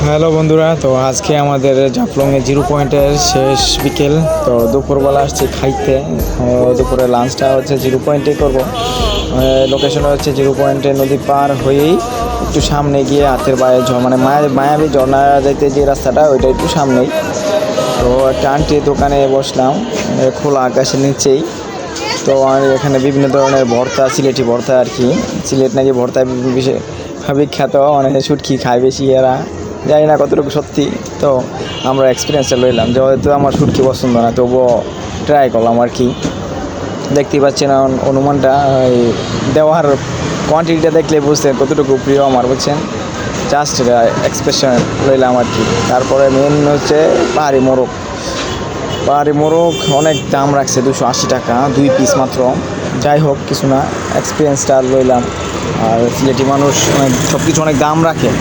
Hello বন্ধুরা, তো আজকে আমাদের জাফলংয়ে জিরো পয়েন্টের শেষ বিকেল। তো দুপুরবেলা আসছি খাইতে। দুপুরে লাঞ্চটা হচ্ছে জিরো পয়েন্টে করবো। লোকেশন হচ্ছে জিরো পয়েন্টে নদী পার হয়েই একটু সামনে গিয়ে হাতের বাইরে মানে মায়াবী ঝর্ণা যাইতে যে রাস্তাটা ওইটা একটু সামনেই। তো একটা আন্টির দোকানে বসলাম খোলা আকাশের নিচেই। তো এখানে বিভিন্ন ধরনের ভর্তা, সিলেটি ভর্তা আর কি। সিলেট নাকি ভর্তা বিশেষ বিখ্যাত, অনেকে শুটকি খায় বেশি এরা, জানি না কতটুকু সত্যি। তো আমরা এক্সপিরিয়েন্সটা লইলাম, যেহেতু আমার শুটকি পছন্দ না তবুও ট্রাই করলাম আর কি। দেখতেই পাচ্ছেন অনুমানটা, দেওয়ার কোয়ান্টিটিটা দেখলে বুঝতেন কতটুকু প্রিয় আমার, বুঝছেন। জাস্ট এক্সপ্রেশন লইলাম আর কি। তারপরে মেন হচ্ছে পাহাড়ি মোরগ অনেক দাম রাখছে, 280 টাকা 2 পিস মাত্র। যাই হোক, কিছু না, এক্সপিরিয়েন্সটা লইলাম। আর সিলেটি মানুষ অনেক সব কিছু অনেক দাম রাখে।